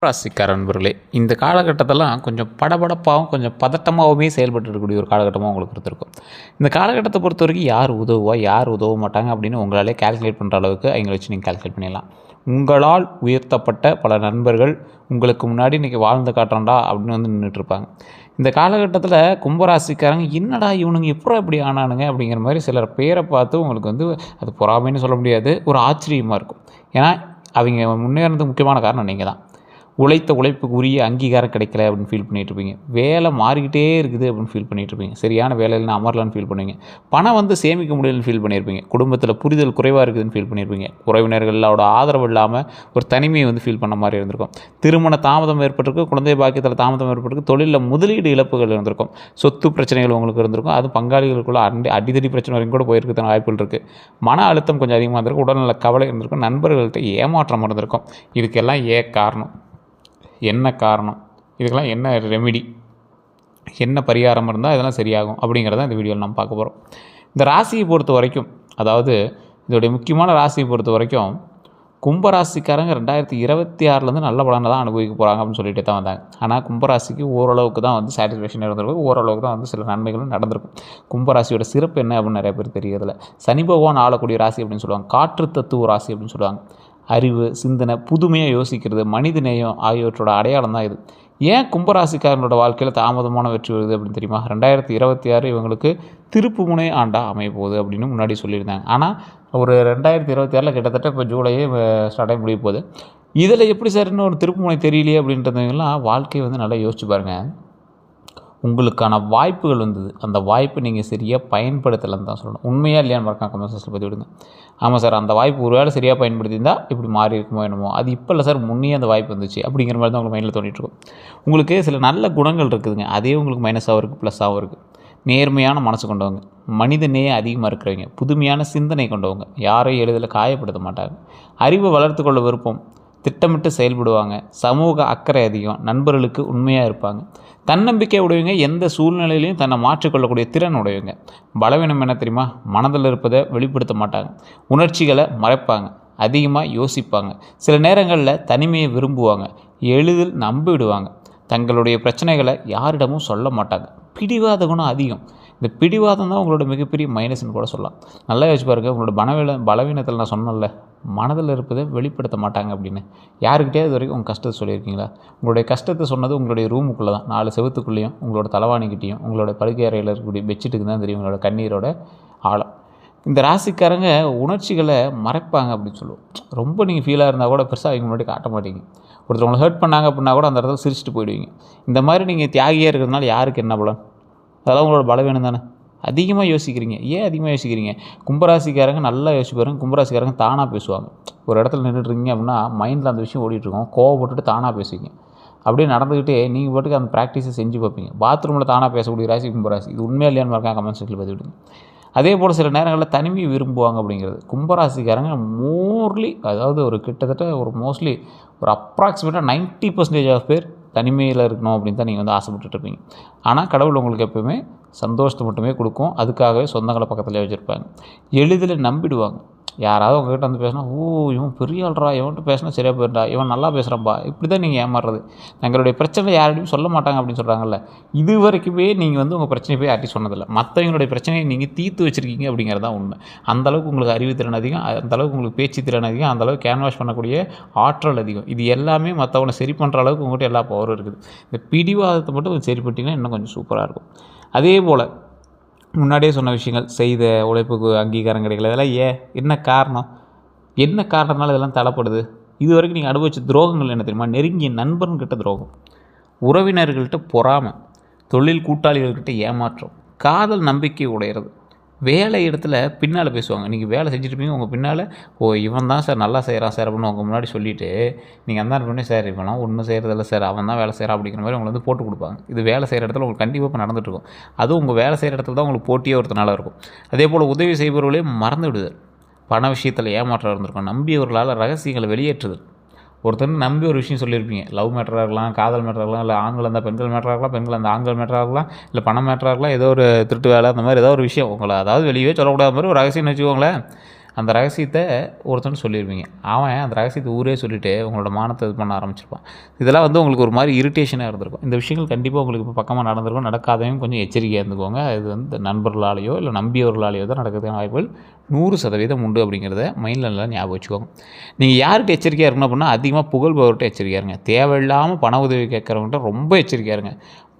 ராசிக்கார நண்பர்களே, இந்த காலகட்டத்தெல்லாம் கொஞ்சம் படபடப்பாகவும் கொஞ்சம் பதட்டமாகவுமே செயல்பட்டு இருக்கக்கூடிய ஒரு காலகட்டமாக உங்களுக்கு இருந்திருக்கும். இந்த காலகட்டத்தை பொறுத்த வரைக்கும் யார் உதவுவா, யார் உதவ மாட்டாங்க அப்படின்னு உங்களாலே கால்குலேட் பண்ணுற அளவுக்கு அவங்கள வச்சு நீங்கள் கால்குலேட் பண்ணிடலாம். உங்களால் உயர்த்தப்பட்ட பல நண்பர்கள் உங்களுக்கு முன்னாடி இன்றைக்கி வாழ்ந்து காட்டுறோண்டா அப்படின்னு வந்து நின்றுட்டுருப்பாங்க. இந்த காலகட்டத்தில் கும்பராசிக்காரங்க என்னடா இவனுங்க எப்போ இப்படி ஆனானுங்க அப்படிங்கிற மாதிரி சிலர் பேரை பார்த்து உங்களுக்கு வந்து அது பொறாமைன்னு சொல்ல முடியாது, ஒரு ஆச்சரியமாக இருக்கும். ஏன்னா அவங்க முன்னேறதுக்கு முக்கியமான காரணம் நீங்கள் தான். உழைத்த உழைப்புக்கு உரிய அங்கீகாரம் கிடைக்கல அப்படின்னு ஃபீல் பண்ணிகிட்ருப்பீங்க. வேலை மாறிக்கிட்டே இருக்குது அப்படின்னு ஃபீல் பண்ணிகிட்ருப்பீங்க. சரியான வேலையில் அமரலான்னு ஃபீல் பண்ணுவீங்க. பணம் வந்து சேமிக்க முடியலன்னு ஃபீல் பண்ணியிருப்பீங்க. குடும்பத்தில் புரிதல் குறைவாக இருக்குதுன்னு ஃபீல் பண்ணியிருப்பீங்க. உறவினர்களோட ஆதரவு இல்லாமல் ஒரு தனிமையை வந்து ஃபீல் பண்ண மாதிரி இருந்திருக்கும். திருமண தாமதம் ஏற்பட்டிருக்கு, குழந்தை பாக்கியத்தில் தாமதம் ஏற்பட்டிருக்கு, தொழிலில் முதலீடு இழப்புகள் இருந்திருக்கும், சொத்து பிரச்சனைகள் உங்களுக்கு இருந்திருக்கும். அது பங்காளிகளுக்குள்ள அடிதடி பிரச்சனை வரைக்கும் கூட போயிருக்கிறதுன வாய்ப்புகள் இருக்குது. மன அழுத்தம் கொஞ்சம் அதிகமாக இருந்திருக்கும், உடல்நல கவலை இருந்திருக்கும், நண்பர்கள்ட்ட ஏமாற்றம் இருந்திருக்கும். இதுக்கெல்லாம் காரணம் என்ன காரணம், இதுக்கெல்லாம் என்ன ரெமிடி, என்ன பரிகாரம் இருந்தால் இதெல்லாம் சரியாகும் அப்படிங்கிறத இந்த வீடியோவில் நம்ம பார்க்க போகிறோம். இந்த ராசியை பொறுத்த வரைக்கும், அதாவது இதோடைய முக்கியமான ராசியை பொறுத்த வரைக்கும் கும்பராசிக்காரங்க 2026 நல்ல பலனை தான் அனுபவிக்க போகிறாங்க அப்படின்னு சொல்லிட்டு தான் வந்தாங்க. ஆனால் கும்பராசிக்கு ஓரளவுக்கு தான் வந்து சாட்டிஸ்ஃபேக்ஷன் இருந்திருக்கும், ஓரளவுக்கு தான் வந்து சில நன்மைகளும் நடந்திருக்கும். கும்பராசியோட சிறப்பு என்ன அப்படின்னு நிறைய பேர் தெரியறதில்ல. சனி பகவான் ஆளக்கூடிய ராசி அப்படின்னு சொல்லுவாங்க, காற்று தத்துவ ராசி அப்படின்னு சொல்லுவாங்க. அறிவு, சிந்தனை, புதுமையாக யோசிக்கிறது, மனித நேயம் ஆகியவற்றோட அடையாளம் தான் இது. ஏன் கும்பராசிக்காரனோட வாழ்க்கையில் தாமதமான வெற்றி வருது அப்படின்னு தெரியுமா? 2026 இவங்களுக்கு திருப்பு முனை ஆண்டாக அமைய போகுது அப்படின்னு முன்னாடி சொல்லியிருந்தாங்க. ஆனால் ஒரு 2026 கிட்டத்தட்ட இப்போ ஜூலையே ஸ்டார்ட் ஆகி முடிய போகுது. இதில் எப்படி சார் இன்னும் ஒரு திருப்பு முனை தெரியலையே அப்படின்றதுலாம் வாழ்க்கையை வந்து நல்லா யோசிச்சு பாருங்கள். உங்களுக்கான வாய்ப்புகள் வந்தது, அந்த வாய்ப்பை நீங்கள் சரியாக பயன்படுத்தலைன்னு தான் சொல்லணும். உண்மையாக இல்லையான்னு மறக்காம கமெண்ட் செக்ஷனில் பதிவு விடுங்க. ஆமாம் சார், அந்த வாய்ப்பு ஒரு வேளை சரியாக பயன்படுத்தியிருந்தால் இப்படி மாறி இருக்குமோ என்னமோ, அது இப்போ இல்லை சார், முன்னே அந்த வாய்ப்பு வந்துச்சு அப்படிங்கிற மாதிரி தான் உங்களுக்கு மைண்டில் தோண்டிகிட்ருக்கும். உங்களுக்கு சில நல்ல குணங்கள் இருக்குதுங்க, அதே உங்களுக்கு மைனஸாகவும் இருக்குது, ப்ளஸ்ஸாகவும் இருக்குது. நேர்மையான மனசு கொண்டவங்க, மனித நேயம் அதிகமாக இருக்கிறவங்க, புதுமையான சிந்தனை கொண்டவங்க, யாரையும் எளிதில் காயப்படுத்த மாட்டாங்க, அறிவை வளர்த்துக்கொள்ள விருப்பம், திட்டமிட்டு செயல்படுவாங்க, சமூக அக்கறை அதிகம், நண்பர்களுக்கு உண்மையாக இருப்பாங்க, தன்னம்பிக்கை உடையவங்க, எந்த சூழ்நிலையிலையும் தன்னை மாற்றிக்கொள்ளக்கூடிய திறன் உடையவங்க. பலவீனம் என்ன தெரியுமா? மனதில் இருப்பதை வெளிப்படுத்த மாட்டாங்க, உணர்ச்சிகளை மறைப்பாங்க, அதிகமாக யோசிப்பாங்க, சில நேரங்களில் தனிமையை விரும்புவாங்க, எளிதில் நம்பிவிடுவாங்க, தங்களுடைய பிரச்சனைகளை யாரிடமும் சொல்ல மாட்டாங்க, பிடிவாத குணம் அதிகம். இந்த பிடிவாதம் தான் உங்களோட மிகப்பெரிய மைனஸ்ன்னு கூட சொல்லலாம். நல்லா யோசிச்சு பாருங்கள், உங்களோட பலவீனத்தில் நான் சொன்னேன்ல, மனதில் இருப்பதை வெளிப்படுத்த மாட்டாங்க அப்படின்னு. யாருக்கிட்டே இது வரைக்கும் உங்கள் கஷ்டத்தை சொல்லியிருக்கீங்களா? உங்களுடைய கஷ்டத்தை சொன்னது உங்களுடைய ரூமுக்குள்ளே தான், 4 செவத்துக்குள்ளேயும், உங்களோட தலைவாணிக்கிட்டேயும், உங்களோட படுக்கை அறையில் இருக்கக்கூடிய பெட்ஷீட்டுக்கு தான் தெரியும் உங்களோட கண்ணீரோட ஆழம். இந்த ராசிக்காரங்க உணர்ச்சிகளை மறைப்பாங்க அப்படின்னு சொல்லுவோம். ரொம்ப நீங்கள் ஃபீலாக இருந்தால் கூட பெருசாக அவங்க முன்னாடி காட்ட மாட்டீங்க. ஒருத்தவங்களை ஹர்ட் பண்ணாங்க அப்படின்னா கூட அந்த இடத்துல சிரிச்சுட்டு போயிடுவீங்க. இந்த மாதிரி நீங்கள் தியாகியாக இருக்கிறதுனால யாருக்கு என்ன பலன்? அதெல்லாம் உங்களோட பலவீனம் தானே. அதிகமாக யோசிக்கிறீங்க. ஏன் அதிகமாக யோசிக்கிறீங்க? கும்பராசிக்காரங்க நல்லா யோசிச்சு பாருங்க. கும்பராசிக்காரங்க தானாக பேசுவாங்க. ஒரு இடத்துல நின்றுட்டுருக்கீங்க அப்படின்னா மைண்டில் அந்த விஷயம் ஓடிட்டுருக்கோம், கோவப்பட்டுட்டு தானாக பேசுவீங்க. அப்படியே நடந்துக்கிட்டே நீங்கள் பாட்டுக்கு அந்த ப்ராக்டிஸை செஞ்சு பார்ப்பீங்க. பாத்ரூமில் தானாக பேசக்கூடிய ராசி கும்பராசி. இது உண்மையாக இல்லையான்னு பார்க்க கமெண்ட் செக்ஷனில் பதிவிடுங்க. அதே போல் சில நேரங்களில் தனிமையை விரும்புவாங்க அப்படிங்கிறது. கும்பராசிக்காரங்க மோர்லி, அதாவது ஒரு கிட்டத்தட்ட ஒரு மோஸ்ட்லி ஒரு அப்ராக்சிமேட்டாக 90% ஆஃப் பேர் தனிமையில் இருக்கணும் அப்படின்னு தான் நீங்கள் வந்து ஆசைப்பட்டுருப்பீங்க. ஆனால் கடவுள் உங்களுக்கு எப்போயுமே சந்தோஷத்தை மட்டுமே கொடுக்கும். அதுக்காகவே சொந்தங்களை பக்கத்துலேயே வச்சுருப்பாங்க. எளிதில் நம்பிடுவாங்க. யாராவது உங்கள்கிட்ட வந்து பேசினா, ஓ இவன் பெரிய ஆள்றா, இவன்கிட்ட பேசினா சரியாக போயிடா, இவன் நல்லா பேசுகிறான்பா, இப்படி தான் நீங்கள் ஏமாறுறது. தங்களுடைய பிரச்சனை யார்கிட்டையும் சொல்ல மாட்டாங்க அப்படின்னு சொல்கிறாங்கல்ல. இது வரைக்குமே நீங்கள் வந்து உங்கள் பிரச்சனையை போய் யார்ட்டையும் சொன்னதில்லை. மற்றவங்களுடைய பிரச்சனையை நீங்கள் தீர்த்து வச்சுருக்கீங்க அப்படிங்கிறது தான் உண்மை. அந்தளவுக்கு உங்களுக்கு அறிவு திறன் அதிகம், அந்தளவுக்கு உங்களுக்கு பேச்சு திறன் அதிகம், அந்தளவுக்கு கேன்வாஷ் பண்ணக்கூடிய ஆற்றல் அதிகம். இது எல்லாமே மற்றவங்களை சரி பண்ணுற அளவுக்கு உங்கள்கிட்ட எல்லா பவரும் இருக்குது. இந்த பிடிவாதத்தை மட்டும் சரி பண்ணிட்டீங்கன்னா இன்னும் கொஞ்சம் சூப்பராக இருக்கும். அதே போல் முன்னாடியே சொன்ன விஷயங்கள், செய்த உழைப்புக்கு அங்கீகாரம் கிடைக்கல, இதெல்லாம் என்ன காரணம்? என்ன காரணத்தினால இதெல்லாம் தடைப்படுது? இது வரைக்கும் நீங்கள் அனுபவித்த துரோகங்கள் என்ன தெரியுமா? நெருங்கிய நண்பன்கிட்ட துரோகம், உறவினர்கள்ட்ட பொறாமை, தொழில் கூட்டாளிகள்கிட்ட ஏமாற்றம், காதல் நம்பிக்கை உடையிறது, வேலை இடத்துல பின்னால் பேசுவாங்க. நீங்கள் வேலை செஞ்சுட்ருப்பீங்க, உங்கள் பின்னால் ஓ இவன் தான் சார் நல்லா செய்கிறான் சார் அப்படின்னு உங்கள் முன்னாடி சொல்லிவிட்டு நீங்கள் அந்த பண்ணி சார் இவனா ஒன்றும் செய்கிறதில்ல சார், அவன் தான் வேலை செய்கிறான் அப்படிங்கிற மாதிரி உங்களை வந்து போட்டு கொடுப்பாங்க. இது வேலை செய்கிற இடத்துல உங்களுக்கு கண்டிப்பாக இப்போ நடந்துகிட்ருக்கும். அதுவும் உங்கள் வேலை செய்கிற இடத்துல தான் உங்களுக்கு போட்டியே ஒருத்தனால இருக்கும். அதே போல் உதவி செய்பவர்களே மறந்து விடுதல், பண விஷயத்தில் ஏமாற்றம் இருந்திருக்கும், நம்பியவர்களால் ரகசியங்களை வெளியேற்றுதல். ஒருத்தர் நம்பி ஒரு விஷயம் சொல்லியிருப்பீங்க, லவ் மேட்டராக இருக்கலாம், காதல் மேட்டராக இருக்கலாம், இல்லை ஆண்கள் இருந்தால் பெண்கள் மேட்டராக இருக்கலாம், பெண்கள் அந்த ஆண்கள் மேட்டராக இருக்கலாம், இல்லை பணம் மேட்டராக இருக்கலாம், ஏதோ ஒரு திருட்டு வேலை அந்த மாதிரி ஏதோ ஒரு விஷயம் உங்களை, அதாவது வெளியே சொல்லக்கூடாத மாதிரி ஒரு ரகசியம்னு வச்சுக்கோங்களேன். அந்த ரகசியத்தை ஒருத்தன் சொல்லியிருப்பீங்க. அவன் அந்த ரகசியத்தை ஊரே சொல்லிவிட்டு உங்களோட மானத்தை இது பண்ண ஆரம்பிச்சிருப்பான். இதெல்லாம் வந்து உங்களுக்கு ஒரு மாதிரி இரிட்டேஷனாக இருந்திருக்கும். இந்த விஷயங்கள் கண்டிப்பாக உங்களுக்கு இப்போ பக்கமாக நடந்திருக்கும். நடக்காதவங்க கொஞ்சம் எச்சரிக்கையாக இருந்துக்கோங்க. இது வந்து நண்பர்களாலேயோ இல்லை நம்பியவர்களாலேயோ தான் நடக்கிறதுக்கான வாய்ப்புகள் 100% உண்டு அப்படிங்கிறத மைண்டில் நல்லா ஞாபகம் வச்சுக்கோங்க. நீங்கள் யார்கிட்ட எச்சரிக்கையாக இருக்கணும் அப்படின்னா, அதிகமாக புகழ்பவர்கிட்ட எச்சரிக்கையாக இருங்க. தேவையில்லாமல் பண உதவி கேட்குறவங்கள்ட்ட ரொம்ப எச்சரிக்கையாக இருங்க.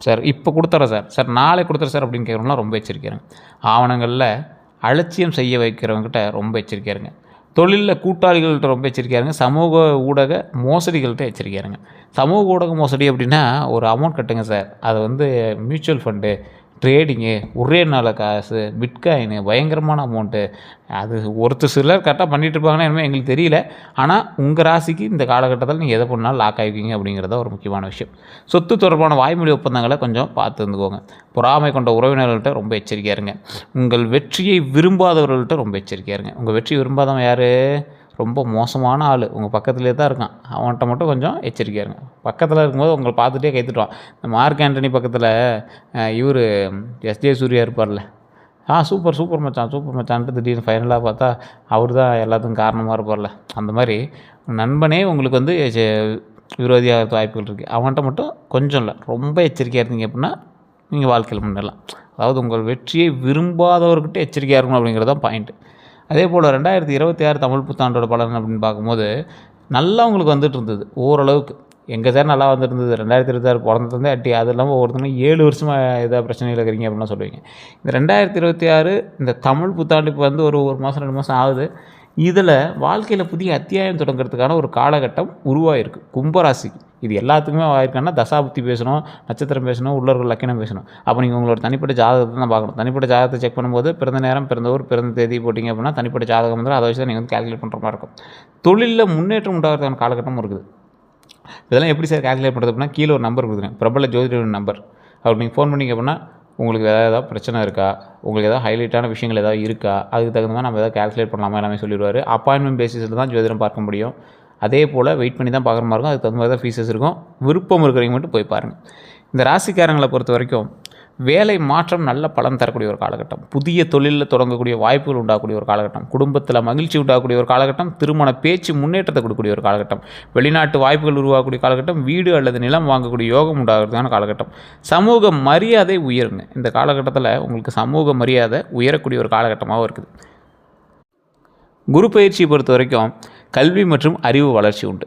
சார் இப்போ கொடுத்துட்றேன் சார் நாளை கொடுத்துறேன் சார் அப்படின்னு கேட்குறவங்களாம் ரொம்ப எச்சரிக்கையாக இருங்க. ஆவணங்களில் அலட்சியம் செய்ய வைக்கிறவங்ககிட்ட ரொம்ப எச்சரிக்கையாக இருங்க. தொழிலில் கூட்டாளிகள்கிட்ட ரொம்ப எச்சரிக்கையாக இருங்க. சமூக ஊடக மோசடிகள்கிட்ட எச்சரிக்கையாக இருங்க. சமூக ஊடக மோசடி அப்படின்னா, ஒரு அமௌண்ட் கட்டுங்க சார், அது வந்து மியூச்சுவல் ஃபண்டு, ட்ரேடிங்கு, ஒரே நாள் காசு, பிட்காயினு, பயங்கரமான அமௌண்ட்டு, அது சிலர் கரெக்டாக பண்ணிகிட்டு இருப்பாங்கன்னா என்னமோ எங்களுக்கு தெரியல. ஆனால் உங்கள் ராசிக்கு இந்த காலகட்டத்தில் நீங்கள் எதை பண்ணாலும் லாக் ஆகிக்குவீங்க அப்படிங்கிறத ஒரு முக்கியமான விஷயம். சொத்து தொடர்பான வாய்மொழி ஒப்பந்தங்களை கொஞ்சம் பார்த்து இருந்துக்கோங்க. பொறாமை கொண்ட உறவினர்கள்ட்ட ரொம்ப எச்சரிக்கையாக இருங்க. உங்கள் வெற்றியை விரும்பாதவர்கள்ட்ட ரொம்ப எச்சரிக்கையாக இருங்க. உங்கள் வெற்றி விரும்பாதவன் யார்? ரொம்ப மோசமான ஆள், உங்கள் பக்கத்துலேயே தான் இருக்கான். அவன்கிட்ட மட்டும் கொஞ்சம் எச்சரிக்கையாக இருங்க. பக்கத்தில் இருக்கும்போது உங்களை பார்த்துட்டே கைத்துட்டுவான். இந்த மார்க் ஆண்டனி பக்கத்தில் இவர் எஸ்ஜே சூர்யா இருப்பார்ல, சூப்பர் மச்சான்ட்டு திடீர்னு ஃபைனலாக பார்த்தா அவர் தான் எல்லாத்துக்கும் காரணமாக இருப்பார்ல. அந்த மாதிரி நண்பனே உங்களுக்கு வந்து விரோதியாக வாய்ப்புகள் இருக்குது. அவன்கிட்ட மட்டும் கொஞ்சம் இல்லை, ரொம்ப எச்சரிக்கையாக இருந்தீங்க அப்படின்னா நீங்கள் வாழ்க்கையில் முன்னேறலாம். அதாவது உங்கள் வெற்றியை விரும்பாதவர்கிட்ட எச்சரிக்கையாக இருக்கணும் அப்படிங்கிறது தான் பாயிண்ட்டு. அதே போல் 2026 தமிழ் புத்தாண்டோட பலன் அப்படின்னு பார்க்கும்போது நல்லா உங்களுக்கு வந்துட்டு இருந்தது ஓரளவுக்கு. எங்கள் சார் நல்லா வந்துட்டு இருந்தது. 2026 பிறந்ததுலேருந்தே அட்டி. அது இல்லாமல் ஒருத்தவங்க 7 வருஷமாக ஏதாவது பிரச்சனையில் இருக்கிறீங்க அப்படின்லாம் சொல்லுவீங்க. இந்த 2026 இந்த தமிழ் புத்தாண்டு இப்போ வந்து ஒரு மாதம் 2 மாதம் ஆகுது. இதில் வாழ்க்கையில் புதிய அத்தியாயம் தொடங்கிறதுக்கான ஒரு காலகட்டம் உருவாகிருக்கு கும்பராசிக்கு. இது எல்லாத்துக்குமே ஆயிருக்காங்கன்னா தசாபுத்தி பேசணும், நட்சத்திரம் பேசணும், உள்ளர்கள் லக்கணம் பேசணும். அப்போ நீங்கள் உங்களோட தனிப்பட்ட ஜாதகத்தை தான் பார்க்கணும். தனிப்பட்ட ஜாதகத்தை செக் பண்ணும்போது பிறந்த நேரம், பிறந்த ஊர், பிறந்த தேதி போட்டிங்க அப்படின்னா தனிப்பட்ட ஜாதகம் வந்து அதை வச்சு தான் நீங்கள் வந்து கால்குலேட் பண்ணுற மாதிரி இருக்கும். தொழிலில் முன்னேற்றம் உண்டாகிறதுக்கான காலகட்டமும் இருக்குது. இதெல்லாம் எப்படி சார் கால்குலேட் பண்ணுறது அப்படின்னா, கீழே ஒரு நம்பர் கொடுக்குறேன், பிரபல ஜோதிடர் நம்பர். அவர் நீங்கள் ஃபோன் பண்ணிங்க அப்படின்னா உங்களுக்கு ஏதாவது பிரச்சனை இருக்கா, உங்களுக்கு ஏதாவது ஹைலைட்டான விஷயங்கள் ஏதாவது இருக்கா, அதுக்கு தகுந்த மாதிரி நம்ம எதாவது கால்குலேட் பண்ணலாமா எல்லாமே சொல்லிடுவார். அப்பாயின்மெண்ட் பேசிஸில் தான் ஜோதிடம் பார்க்க முடியும். அதே போல் வெயிட் பண்ணி தான் பார்க்குற மாதிரி இருக்கும். அதுக்கு தகுந்த மாதிரி தான் ஃபீஸஸ் இருக்கும். விருப்பம் இருக்கிறவங்க மட்டும் போய் பாருங்கள். இந்த ராசிக்காரங்களை பொறுத்த வரைக்கும் வேலை மாற்றம் நல்ல பலன் தரக்கூடிய ஒரு காலகட்டம். புதிய தொழிலில் தொடங்கக்கூடிய வாய்ப்புகள் உண்டாகக்கூடிய ஒரு காலகட்டம். குடும்பத்தில் மகிழ்ச்சி உண்டாகக்கூடிய ஒரு காலகட்டம். திருமண பேச்சு முன்னேற்றத்தை கொடுக்கக்கூடிய ஒரு காலகட்டம். வெளிநாட்டு வாய்ப்புகள் உருவாகக்கூடிய காலகட்டம். வீடு அல்லது நிலம் வாங்கக்கூடிய யோகம் உண்டாகிறதுக்கான காலகட்டம். சமூக மரியாதை உயருங்க. இந்த காலகட்டத்தில் உங்களுக்கு சமூக மரியாதை உயரக்கூடிய ஒரு காலகட்டமாகவும் இருக்குது. குரு பயிற்சியை பொறுத்த வரைக்கும் கல்வி மற்றும் அறிவு வளர்ச்சி உண்டு.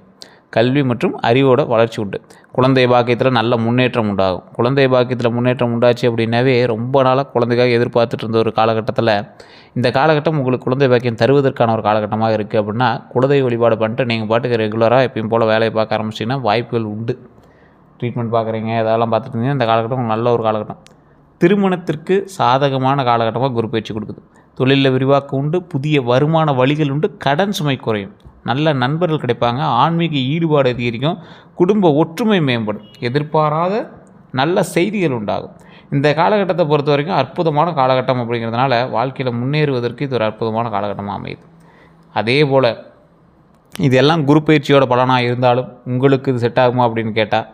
கல்வி மற்றும் அறிவோட வளர்ச்சி உண்டு. குழந்தை பாக்கியத்தில் நல்ல முன்னேற்றம் உண்டாகும். குழந்தை பாக்கியத்தில் முன்னேற்றம் உண்டாச்சு அப்படின்னாவே ரொம்ப நாளாக குழந்தைக்காக எதிர்பார்த்துட்டு இருந்த ஒரு காலகட்டத்தில் இந்த காலகட்டம் உங்களுக்கு குழந்தை பாக்கியம் தருவதற்கான ஒரு காலகட்டமாக இருக்குது. அப்படின்னா குலதெய்வ வழிபாடு பண்ணிட்டு நீங்கள் பாட்டுக்கு ரெகுலராக எப்பயும் போல் வேலையை பார்க்க ஆரம்பிச்சிங்கன்னா வாய்ப்புகள் உண்டு. ட்ரீட்மெண்ட் பார்க்குறீங்க, இதெல்லாம் பார்த்துட்டு இருந்தீங்கன்னா இந்த காலகட்டம் நல்ல ஒரு காலகட்டம். திருமணத்திற்கு சாதகமான காலகட்டமாக குரு பயிற்சி கொடுக்குது. தொழிலில் விரிவாக்கம் உண்டு. புதிய வருமான வழிகள் உண்டு. கடன் சுமை குறையும். நல்ல நண்பர்கள் கிடைப்பாங்க. ஆன்மீக ஈடுபாடு அதிகரிக்கும். குடும்ப ஒற்றுமை மேம்படும். எதிர்பாராத நல்ல செய்திகள் உண்டாகும். இந்த காலகட்டத்தை பொறுத்த வரைக்கும் அற்புதமான காலகட்டம் அப்படிங்கிறதுனால வாழ்க்கையில் முன்னேறுவதற்கு இது ஒரு அற்புதமான காலகட்டமாக அமையுது. அதே போல் இதெல்லாம் குரு பயிற்சியோட பலனாக இருந்தாலும் உங்களுக்கு இது செட் ஆகுமா அப்படின்னு கேட்டால்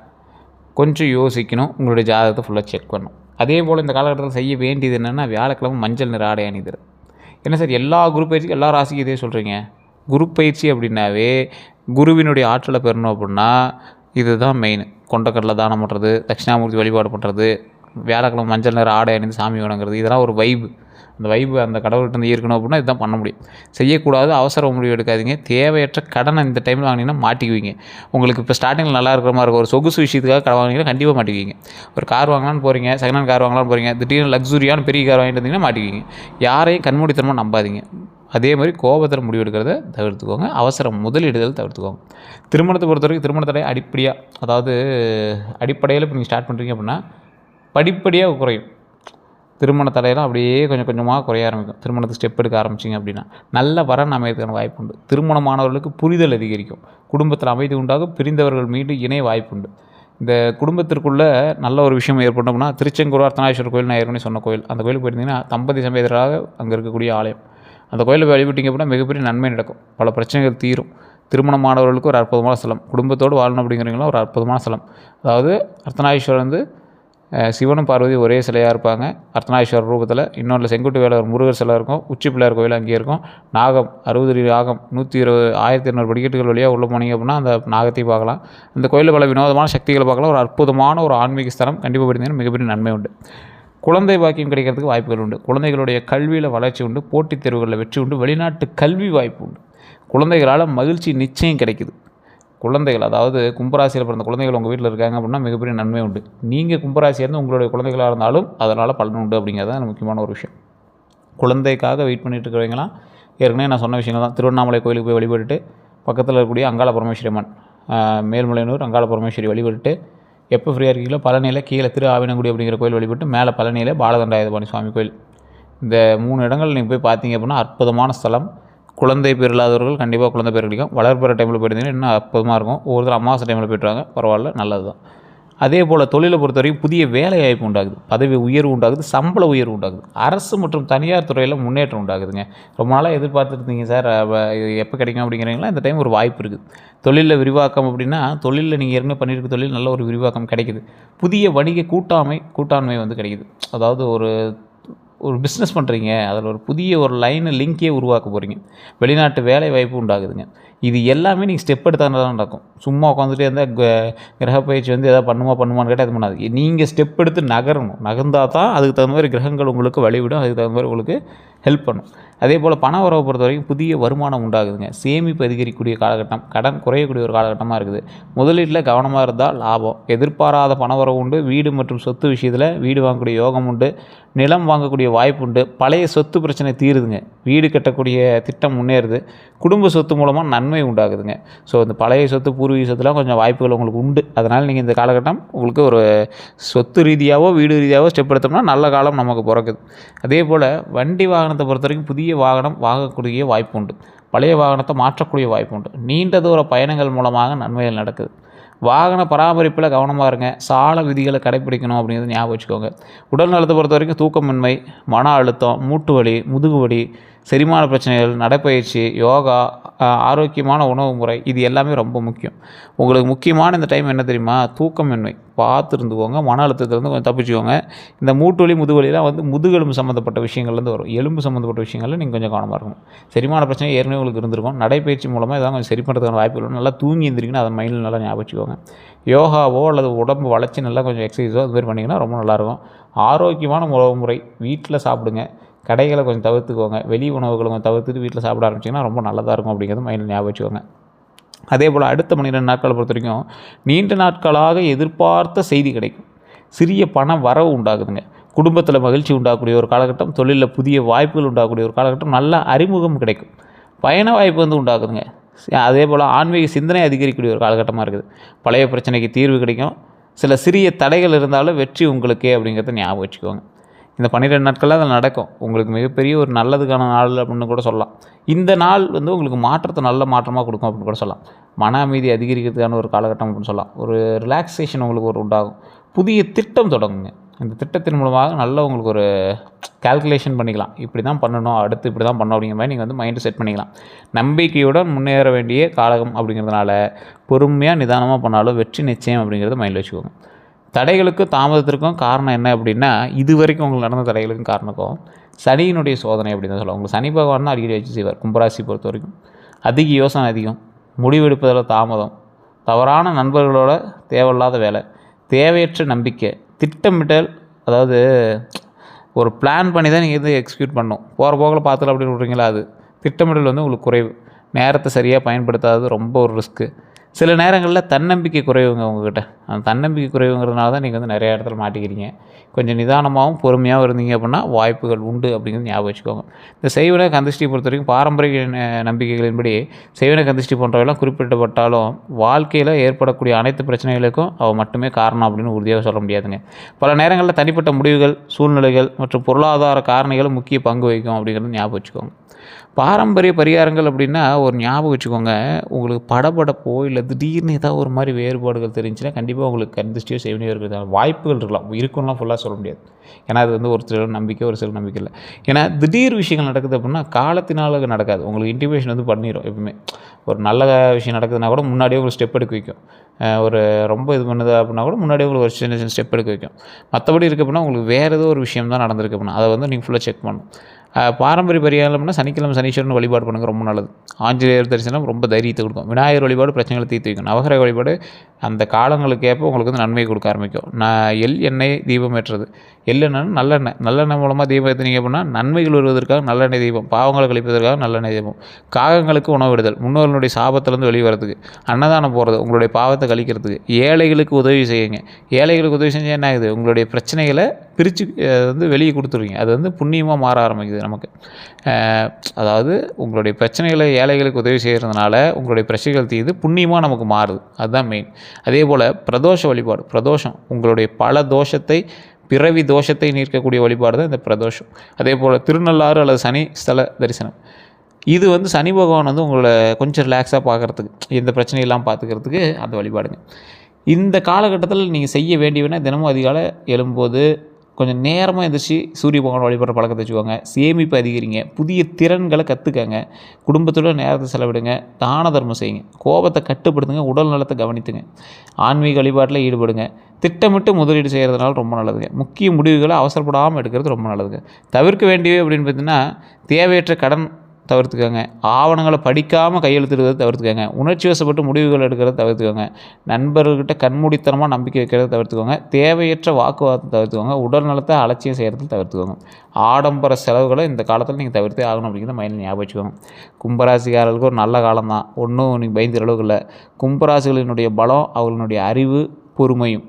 கொஞ்சம் யோசிக்கணும். உங்களுடைய ஜாதகத்தை ஃபுல்லாக செக் பண்ணணும். அதே போல் இந்த காலகட்டத்தில் செய்ய வேண்டியது என்னென்னா, வியாழக்கிழமை மஞ்சள் நிற ஆடை அணிதல். என்ன சார் எல்லா குரு பயிற்சிக்கும் எல்லா ராசிக்கும் இதே சொல்கிறீங்க? குரு பயிற்சி அப்படின்னாவே குருவினுடைய ஆற்றலை பெறணும் அப்படின்னா இதுதான் மெயின். கொண்டக்கடலை தானம் பண்ணுறது, தட்சிணாமூர்த்தி வழிபாடு பண்ணுறது, வியாழக்கிழமை மஞ்சள் நிற ஆடை அணிந்து சாமி வணங்குறது, இதெல்லாம் ஒரு வைப்பு. அந்த வைப்பு அந்த கடவுள்கிட்ட ஈர்க்கணும் அப்படின்னா இதுதான் பண்ண முடியும். செய்யக்கூடாது, அவசர முடிவு எடுக்காதீங்க. தேவையற்ற கடனை இந்த டைமில் வாங்கினீங்கன்னா மாட்டிக்குவீங்க. உங்களுக்கு இப்போ ஸ்டார்டிங்கில் நல்லா இருக்கிற மாதிரி இருக்கும். ஒரு சொகுசு விஷயத்துக்காக கடன் வாங்கினீங்கன்னா கண்டிப்பாக மாட்டிக்குவீங்க. ஒரு கார் வாங்கலான்னு போகிறீங்க, செகண்ட் ஹேண்ட் கார் வாங்கலான்னு போகிறீங்க, திடீர்னு லக்ஸுரியான பெரிய கார் வாங்கிட்டு வந்தீங்கன்னா மாட்டிக்குவீங்க. யாரையும் கண்மூடித்தனமாக நம்பாதீங்க. அதே மாதிரி கோபத்தில் முடிவெடுக்கிறத தவிர்த்துக்கோங்க. அவசரம் முதலீடுதல் தவிர்த்துக்கோங்க. திருமணத்தை பொறுத்த வரைக்கும் திருமண தடை அடிப்படையில் இப்போ நீங்கள் ஸ்டார்ட் பண்ணுறீங்க அப்படின்னா படிப்படியாக குறையும். திருமண தடையெல்லாம் அப்படியே கொஞ்சம் கொஞ்சமாக குறைய ஆரம்பிக்கும். திருமணத்துக்கு ஸ்டெப் எடுக்க ஆரம்பிச்சிங்க அப்படின்னா நல்ல வரன் அமையறதுக்கான வாய்ப்பு உண்டு. திருமணமானவர்களுக்கு புரிதல் அதிகரிக்கும். குடும்பத்தில் அமைதி உண்டாகும். பிரிந்தவர்கள் மீண்டும் இணைய வாய்ப்பு உண்டு. இந்த குடும்பத்திற்குள்ளே நல்ல ஒரு விஷயம் ஏற்பட்டோம்னா, திருச்செங்கோடு அர்த்தநாரீஸ்வரர் கோயில், நான் ஏற்கனவே சொன்ன கோயில், அந்த கோயிலுக்கு போயிருந்தீங்கன்னா தம்பதி சமேதராக அங்கே இருக்கக்கூடிய ஆலயம், அந்த கோயிலை வழிபட்டிங்க அப்படின்னா மிகப்பெரிய நன்மை நடக்கும். பல பிரச்சனைகள் தீரும். திருமணமானவர்களுக்கு ஒரு அற்புதமான ஸ்தலம். குடும்பத்தோடு வாழணும் அப்படிங்கிறீங்களா ஒரு அற்புதமான ஸ்தலம். அதாவது அர்த்தநாரீஸ்வரர் வந்து சிவனும் பார்வதி ஒரே சிலையாக இருப்பாங்க அர்த்தநாரீஸ்வரர் ரூபத்தில். இன்னொன்று செங்குட்டு வேலவர் முருகர் சிலை இருக்கும். உச்சி பிள்ளையார் கோயில் அங்கேயே இருக்கும். நாகம் 60 அடி நாகம் 120 1200 படிக்கட்டுகள் வழியாக உள்ளே போனீங்க அப்படின்னா அந்த நாகத்தை பார்க்கலாம். அந்த கோயிலில் பல வினோதமான சக்திகளை பார்க்கலாம். ஒரு அற்புதமான ஒரு ஆன்மீக ஸ்தலம். கண்டிப்பாக போயிருந்தீங்கன்னா மிகப்பெரிய நன்மை உண்டு. குழந்தை பாக்கியம் கிடைக்கிறதுக்கு வாய்ப்புகள் உண்டு. குழந்தைகளுடைய கல்வியில் வளர்ச்சி உண்டு. போட்டித் தேர்வுகளில் வெற்றி உண்டு. வெளிநாட்டு கல்வி வாய்ப்பு உண்டு. குழந்தைகளால் மகிழ்ச்சி நிச்சயம் கிடைக்குது. குழந்தைகள், அதாவது கும்பராசியில் பிறந்த குழந்தைகள் உங்கள் வீட்டில் இருக்காங்க அப்படின்னா மிகப்பெரிய நன்மை உண்டு. நீங்கள் கும்பராசியாக இருந்து உங்களுடைய குழந்தைகளாக இருந்தாலும் அதனால் பலன் உண்டு அப்படிங்கிறது தான் முக்கியமான ஒரு விஷயம். குழந்தைக்காக வெயிட் பண்ணிட்டு இருக்கிறவங்களாம் ஏற்கனவே நான் சொன்ன விஷயங்கள் தான். திருவண்ணாமலை கோயிலுக்கு போய் வழிபட்டுட்டு பக்கத்தில் இருக்கக்கூடிய அங்காள பரமேஸ்வரி அம்மன், மேல்மலையனூர் அங்காள பரமேஸ்வரி வழிபட்டுட்டு எப்போ ஃப்ரீயாக இருக்கீங்களோ பழனியில் கீழே திரு ஆவினங்குடி அப்படிங்கிற கோயில் வழிபட்டு மேலே பழனியில் பாலதண்டாயுதபாணி சுவாமி கோயில், இந்த 3 இடங்கள் நீங்கள் போய் பார்த்தீங்க அப்படின்னா அற்புதமான ஸ்தலம். குழந்தை பேர் இல்லாதவர்கள் கண்டிப்பாக குழந்தை பேர் கிடைக்கும். வளர்ப்புற டைமில் போயிருந்தீங்கன்னா இன்னும் அற்புதமாக இருக்கும். ஒவ்வொருத்தர் அமாவாசை டைமில் போய்ட்டுருவாங்க, பரவாயில்ல, நல்லது தான். அதே போல் தொழிலை பொறுத்த வரைக்கும் புதிய வேலை வாய்ப்பு உண்டாகுது. பதவி உயர்வு உண்டாகுது. சம்பள உயர்வு உண்டாகுது. அரசு மற்றும் தனியார் துறையில் முன்னேற்றம் உண்டாகுதுங்க. ரொம்ப நாளாக எதிர்பார்த்துருந்தீங்க சார், இது எப்போ கிடைக்கும் அப்படிங்கிறீங்களா? இந்த டைம் ஒரு வாய்ப்பு இருக்குது. தொழிலில் விரிவாக்கம் அப்படின்னா தொழிலில் நீங்கள் ஏற்கனவே பண்ணியிருக்க தொழில் நல்ல ஒரு விரிவாக்கம் கிடைக்குது. புதிய வணிக கூட்டாண்மை வந்து கிடைக்குது. அதாவது ஒரு பிஸ்னஸ் பண்ணுறீங்க, அதில் ஒரு புதிய ஒரு லைனை லிங்கே உருவாக்க போகிறீங்க. வெளிநாட்டு வேலை வாய்ப்பு உண்டாகுதுங்க. இது எல்லாமே நீங்கள் ஸ்டெப் எடுத்தால் தான் நடக்கும். சும்மா உட்காந்துட்டே இருந்தால் கிரக பயிற்சி வந்து எதாவது பண்ணுமான்னு கேட்டால் அது பண்ணாது. நீங்கள் ஸ்டெப் எடுத்து நகர்ந்தால் தான் அதுக்கு தகுந்த மாதிரி கிரகங்கள் உங்களுக்கு வழிவிடும். அதுக்கு தகுந்த மாதிரி உங்களுக்கு ஹெல்ப் பண்ணும். அதே போல் பண வரவை பொறுத்த வரைக்கும் புதிய வருமானம் உண்டாகுதுங்க. சேமிப்பு அதிகரிக்கக்கூடிய காலகட்டம், கடன் குறையக்கூடிய ஒரு காலகட்டமாக இருக்குது. முதலீட்டில் கவனமாக இருந்தால் லாபம். எதிர்பாராத பண வரவு உண்டு. வீடு மற்றும் சொத்து விஷயத்தில் வீடு வாங்கக்கூடிய யோகம் உண்டு. நிலம் வாங்கக்கூடிய வாய்ப்பு உண்டு. பழைய சொத்து பிரச்சனை தீருதுங்க. வீடு கட்டக்கூடிய திட்டம் முன்னேறுது. குடும்ப சொத்து மூலமாக நன்மை உண்டாகுதுங்க. ஸோ இந்த பழைய சொத்து பூர்வீக சொத்துலாம் கொஞ்சம் வாய்ப்புகள் உங்களுக்கு உண்டு. அதனால் நீங்கள் இந்த காலகட்டம் உங்களுக்கு ஒரு சொத்து ரீதியாகவோ வீடு ரீதியாகவோ ஸ்டெப் எடுத்தோம்னா நல்ல காலம் நமக்கு பிறக்குது. அதே போல் வண்டி வாகனத்தை பொறுத்த வரைக்கும் புதிய வாகனம் வாங்கக்கூடிய வாய்ப்பு உண்டு. பழைய வாகனத்தை மாற்றக்கூடிய வாய்ப்பு உண்டு. நீண்ட தூர பயணங்கள் மூலமாக நன்மைகள் நடக்குது. வாகன பராமரிப்பில் கவனமாக இருங்க. சால விதிகளை கடைப்பிடிக்கணும் அப்படிங்கிறது ஞாபகம் வச்சுக்கோங்க. உடல் நலத்தை பொறுத்த வரைக்கும் தூக்கமின்மை, மன அழுத்தம், மூட்டு வலி, முதுகு வலி, செரிமான பிரச்சனைகள், நடைப்பயிற்சி, யோகா, ஆரோக்கியமான உணவு முறை, இது எல்லாமே ரொம்ப முக்கியம். உங்களுக்கு முக்கியமான இந்த டைம் என்ன தெரியுமா? தூக்கமின்மை பார்த்து இருந்துக்கோங்க. மன அழுத்தத்துலேருந்து கொஞ்சம் தப்பிச்சுக்கோங்க. இந்த மூட்டு வலி, முதுகு வலிலாம் வந்து முதுகெலும்பு சம்மந்தப்பட்ட விஷயங்கள்லேருந்து வரும். எலும்பு சம்மந்தப்பட்ட விஷயங்களில் நீங்கள் கொஞ்சம் கவனமாக இருக்கணும். செரிமான பிரச்சனை ஏற்கனவே உங்களுக்கு இருந்திருக்கும். நடைப்பயிற்சி மூலமாக இதெல்லாம் கொஞ்சம் சரி பண்ணுறதுக்கான வாய்ப்புகள். நல்லா தூங்கி எழுந்திரிக்கணும். அதை மைண்டில் நல்லா ஞாபகம் வச்சுக்கோங்க. யோகாவோ அல்லது உடம்பு வளைச்சி நல்லா கொஞ்சம் எக்ஸசைஸோ அது மாதிரி பண்ணிங்கன்னா ரொம்ப நல்லாயிருக்கும். ஆரோக்கியமான உணவு முறை வீட்டில் சாப்பிடுங்க. கடைகளை கொஞ்சம் தவிர்த்துக்கோங்க. வெளி உணவுகளை கொஞ்சம் தவிர்த்துட்டு வீட்டில் சாப்பிட ஆரம்பிச்சிங்கன்னா ரொம்ப நல்லதாக இருக்கும் அப்படிங்கிறது மைண்டில் ஞாபகம் வச்சுக்கோங்க. அதே போல் அடுத்த 12 நாட்களை பொறுத்த வரைக்கும் நீண்ட நாட்களாக எதிர்பார்த்த செய்தி கிடைக்கும். சிறிய பண வரவு உண்டாகுதுங்க. குடும்பத்தில் மகிழ்ச்சி உண்டாகக்கூடிய ஒரு காலகட்டம். தொழிலில் புதிய வாய்ப்புகள் உண்டாகக்கூடிய ஒரு காலகட்டம். நல்ல அறிமுகம் கிடைக்கும். பயண வாய்ப்பு வந்து உண்டாகுதுங்க. அதே போல் ஆன்மீக சிந்தனை அதிகரிக்கக்கூடிய ஒரு காலகட்டமாக இருக்குது. பழைய பிரச்சனைக்கு தீர்வு கிடைக்கும். சில சிறிய தடைகள் இருந்தாலும் வெற்றி உங்களுக்கே அப்படிங்கிறத ஞாபகம் வச்சுக்கோங்க. இந்த 12 நாட்களில் அதில் நடக்கும். உங்களுக்கு மிகப்பெரிய ஒரு நல்லதுக்கான நாள் அப்படின்னு கூட சொல்லலாம். இந்த நாள் வந்து உங்களுக்கு மாற்றத்தை நல்ல மாற்றமாக கொடுக்கும் அப்படின்னு கூட சொல்லலாம். மன அமைதி அதிகரிக்கிறதுக்கான ஒரு காலகட்டம் அப்படின்னு சொல்லலாம். ஒரு ரிலாக்ஸேஷன் உங்களுக்கு ஒரு உண்டாகும். புதிய திட்டம் தொடங்குங்க. இந்த திட்டத்தின் மூலமாக நல்ல உங்களுக்கு ஒரு கால்குலேஷன் பண்ணிக்கலாம். இப்படி தான் பண்ணணும், அடுத்து இப்படி தான் பண்ணணும் அப்படிங்கிற மாதிரி நீங்கள் வந்து மைண்டு செட் பண்ணிக்கலாம். நம்பிக்கையுடன் முன்னேற வேண்டிய காலகம் அப்படிங்கிறதுனால பொறுமையாக நிதானமாக பண்ணாலும் வெற்றி நிச்சயம் அப்படிங்கிறத மைண்டில் வச்சுக்கோங்க. தடைகளுக்கும் தாமதத்திற்கும் காரணம் என்ன அப்படின்னா, இது வரைக்கும் உங்களுக்கு நடந்த தடைகளுக்கும் காரணக்கும் சனியினுடைய சோதனை அப்படின்னு தான் சொல்லலாம். உங்களுக்கு சனி பகவான் தான் அடிக்கடி வச்சு செய்வார். கும்பராசி பொறுத்த வரைக்கும் அதிக யோசனை அதிகம், முடிவெடுப்பதில் தாமதம், தவறான நண்பர்களோட தேவையில்லாத வேலை, தேவையற்ற நம்பிக்கை, திட்டமிட்டல். அதாவது ஒரு பிளான் பண்ணி தான் நீங்கள் எது எக்ஸிக்யூட் பண்ணணும். போகிற போக்கில் பார்த்துல அப்படின்னு விட்றீங்களா, அது திட்டமிடல் வந்து உங்களுக்கு குறைவு. நேரத்தை சரியாக பயன்படுத்தாதது ரொம்ப ஒரு ரிஸ்க்கு. சில நேரங்களில் தன்னம்பிக்கை குறைவுங்க உங்கள்கிட்ட. அந்த தன்னம்பிக்கை குறைவுங்கிறதுனால தான் நீங்கள் வந்து நிறைய இடத்துல மாட்டிக்கிறீங்க. கொஞ்சம் நிதானமாகவும் பொறுமையாகவும் இருந்தீங்க அப்படின்னா வாய்ப்புகள் உண்டு அப்படிங்கிறது ஞாபகம் வச்சுக்கோங்க. இந்த செய்வன கந்திஷ்டி பொறுத்த வரைக்கும் பாரம்பரிய நம்பிக்கைகளின்படி செய்வன கந்திஷ்டி போன்றவையெல்லாம் குறிப்பிட்டப்பட்டாலும் வாழ்க்கையில் ஏற்படக்கூடிய அனைத்து பிரச்சனைகளுக்கும் அவள் மட்டுமே காரணம் அப்படின்னு உறுதியாக சொல்ல முடியாதுங்க. பல நேரங்களில் தனிப்பட்ட முடிவுகள், சூழ்நிலைகள் மற்றும் பொருளாதார காரணிகளும் முக்கிய பங்கு வகிக்கும் அப்படிங்கிறது ஞாபகம் வச்சுக்கோங்க. பாரம்பரிய பரிகாரங்கள் அப்படின்னா ஒரு ஞாபகம் வச்சுக்கோங்க, உங்களுக்கு படபடப்போ இல்லை திடீர்னு ஏதாவது ஒரு மாதிரி வேறுபாடுகள் தெரிஞ்சுன்னா கண்டிப்பாக உங்களுக்கு கண் திருஷ்டியோ செய்வினையோ இருக்கிறதுக்கான வாய்ப்புகள் இருக்கலாம். இருக்குன்னுலாம் ஃபுல்லாக சொல்ல முடியாது. ஏன்னா அது வந்து ஒரு சிலர் நம்பிக்கை, ஒரு சிலர் நம்பிக்கை இல்லை. ஏன்னா திடீர் விஷயங்கள் நடக்குது அப்படின்னா காலத்தினால நடக்காது. உங்களுக்கு இன்டிமேஷன் வந்து பண்ணிடும் எப்பவுமே. ஒரு நல்ல விஷயம் நடக்குதுன்னா கூட முன்னாடியே உங்களுக்கு ஸ்டெப் எடுக்க வைக்கும். ஒரு ரொம்ப இது பண்ணுது அப்படின்னா கூட முன்னாடியே உங்களுக்கு ஒரு சின்ன சின்ன ஸ்டெப் எடுக்க வைக்கும். மற்றபடி இருக்கு அப்படின்னா உங்களுக்கு வேறு ஏதோ ஒரு விஷயம் தான் நடந்திருக்கு அப்படின்னா அதை வந்து நீங்கள் ஃபுல்லாக செக் பண்ணணும். பாரம்பரிய பரிகாரம் அப்படின்னா சனிக்கிழமை சனீஸ்வரன் வழிபாடு பண்ணுங்க, ரொம்ப நல்லது. ஆஞ்சநேயர் தரிசனம் ரொம்ப தைரியத்தை கொடுக்கும். விநாயகர் வழிபாடு பிரச்சனைகளை தீர்த்து வைக்கும். நவகிரக வழிபாடு அந்த காலங்களுக்கு ஏற்ப உங்களுக்கு வந்து நன்மை கொடுக்க ஆரம்பிக்கும். எண்ணெய் தீபம் ஏற்றுறது. எள்ளெண்ணெய் நல்லெண்ணெய். நல்லெண்ணெய் மூலமாக தீபம் ஏற்றுனீங்க அப்படின்னா நன்மைகள் வருவதற்காக நல்லெண்ணெய் தீபம், பாவங்களை கழிப்பதற்காக நல்லெண்ணெய் தீபம், காகங்களுக்கு உணவிடுதல், முன்னோர்களுடைய சாபத்திலேருந்து வெளியே வரதுக்கு, அன்னதானம் போகிறது உங்களுடைய பாவத்தை கழிக்கிறதுக்கு, ஏழைகளுக்கு உதவி செய்யுங்க. ஏழைகளுக்கு உதவி செஞ்சால் என்ன ஆகுது, உங்களுடைய பிரச்சனைகளை பிரித்து வந்து வெளியே கொடுத்துருவீங்க. அது வந்து புண்ணியமாக மாற ஆரம்பிக்குது நமக்கு. அதாவது உங்களுடைய பிரச்சனைகளை ஏழைகளுக்கு உதவி செய்கிறதுனால உங்களுடைய பிரச்சனைகள் தீர்ந்து புண்ணியமாக நமக்கு மாறுது. அதுதான் மெயின். அதே போல் பிரதோஷ வழிபாடு. பிரதோஷம் உங்களுடைய பல தோஷத்தை, பிறவி தோஷத்தை நீக்கக்கூடிய வழிபாடு தான் இந்த பிரதோஷம். அதே போல் திருநள்ளாறு அல்லது சனி ஸ்தல தரிசனம். இது வந்து சனி பகவான் வந்து உங்களை கொஞ்சம் ரிலாக்ஸாக பார்க்குறதுக்கு, எந்த பிரச்சனையெல்லாம் பார்த்துக்கிறதுக்கு அந்த வழிபாடுங்க. இந்த காலகட்டத்தில் நீங்கள் செய்ய வேண்டியவனா தினமும் அதிகாலை எழும்போது கொஞ்சம் நேரமாக எழுந்திரிச்சு சூரிய பகவான் வழிபடுற பழக்கத்தை வச்சுக்கோங்க. சேமிப்பு அதிகரிங்க. புதிய திறன்களை கற்றுக்கங்க. குடும்பத்தோட நேரத்தை செலவிடுங்க. தான தர்மம் செய்யுங்க. கோபத்தை கட்டுப்படுத்துங்க. உடல் நலத்தை கவனித்துங்க. ஆன்மீக வழிபாட்டில் ஈடுபடுங்க. திட்டமிட்டு முதலீடு செய்கிறதுனால ரொம்ப நல்லதுங்க. முக்கிய முடிவுகளை அவசரப்படாமல் எடுக்கிறது ரொம்ப நல்லதுங்க. தவிர்க்க வேண்டியவை அப்படின்னு பார்த்தீங்கன்னா தேவையற்ற கடன் தவிர்த்துக்கோங்க. ஆவணங்களை படிக்காமல் கையெழுத்திடுவதை தவிர்த்துக்கோங்க. உணர்ச்சி வசப்பட்டு முடிவுகள் எடுக்கிறத தவிர்த்துக்கோங்க. நண்பர்கள்கிட்ட கண்மூடித்தனமாக நம்பிக்கை வைக்கிறத தவிர்த்துக்கோங்க. தேவையற்ற வாக்குவாதத்தை தவிர்த்துக்கோங்க. உடல் நலத்தை அலட்சியம் செய்கிறத தவிர்த்துக்கோங்க. ஆடம்பர செலவுகளை இந்த காலத்தில் நீங்கள் தவிர்த்தே ஆகணும் அப்படிங்கிறத மைண்டில் ஞாபகம் வச்சுக்கோங்க. கும்பராசிக்காரர்களுக்கு ஒரு நல்ல காலம் தான், ஒன்றும் நீங்கள் பயந்துற அளவுக்கு இல்லை. கும்பராசிகளினுடைய பலம் அவர்களுடைய அறிவு, பொறுமையும்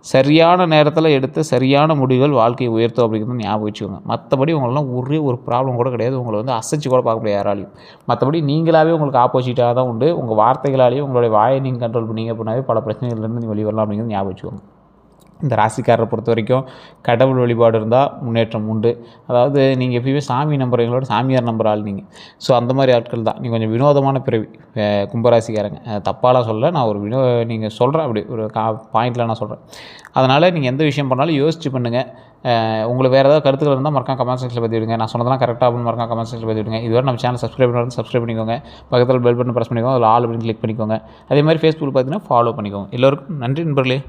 சரியான நேரத்தில் எடுத்த சரியான முடிவுகள் வாழ்க்கையை உயர்த்தும் அப்படிங்கிறது ஞாபகம் வச்சுக்கோங்க. மற்றபடி உங்களெலாம் ஒரே ஒரு ப்ராப்ளம் கூட கிடையாது. உங்களை வந்து அசைச்சு கூட பார்க்க முடியாது யாராலையும். மற்றபடி நீங்களாகவே உங்களுக்கு ஆப்போசிட்டாக தான் உண்டு. உங்கள் வார்த்தைகளாலேயும் உங்களுடைய வாயை நீங்கள் கண்ட்ரோல் பண்ணிங்க அப்படின்னாவே பல பிரச்சனைகள்லேருந்து நீங்கள் வெளிவரலாம் அப்படிங்கிறது ஞாபகம் வச்சுக்கோங்க. இந்த ராசிக்காரரை பொறுத்த வரைக்கும் கடவுள் வழிபாடு இருந்தால் முன்னேற்றம் உண்டு. அதாவது நீங்கள் எப்பயுமே சாமி நம்புறவங்களோட சாமியார் நம்புற ஆள் நீங்கள். ஸோ அந்த மாதிரி ஆட்கள் தான். நீங்கள் கொஞ்சம் வினோதமான பிறவி கும்பராசிக்காரங்க. தப்பாலாம் சொல்ல, நான் ஒரு நீங்கள் சொல்கிறேன் அப்படி ஒரு பாயிண்டில் நான் சொல்கிறேன். அதனால் நீங்கள் எந்த விஷயம் பண்ணாலும் யோசிச்சு பண்ணுங்கள். உங்களுக்கு வேறு ஏதாவது கருத்துக்கள் இருந்தால் மறக்காம கமெண்ட் செக்ஷனில் பதிவிடுங்க. நான் சொன்னதெல்லாம் கரெக்டாக அப்படின்னு மறக்காம கமெண்ட் செக்ஷனில் பதிவிடுங்க. இதுவரை நம்ம சேனல் சப்ஸ்கிரைப் பண்ணிக்கோங்க. பக்கத்தில் பெல் பட்டன் ப்ரெஸ் பண்ணிக்கோங்க. அதில் ஆல் அப்படின்னு கிளிக் பண்ணிக்கோங்க. அதே மாதிரி ஃபேஸ்புக்கில் பார்த்தீங்கன்னா ஃபாலோ பண்ணிக்கோங்க. எல்லோருக்கும் நன்றி நண்பர்களே.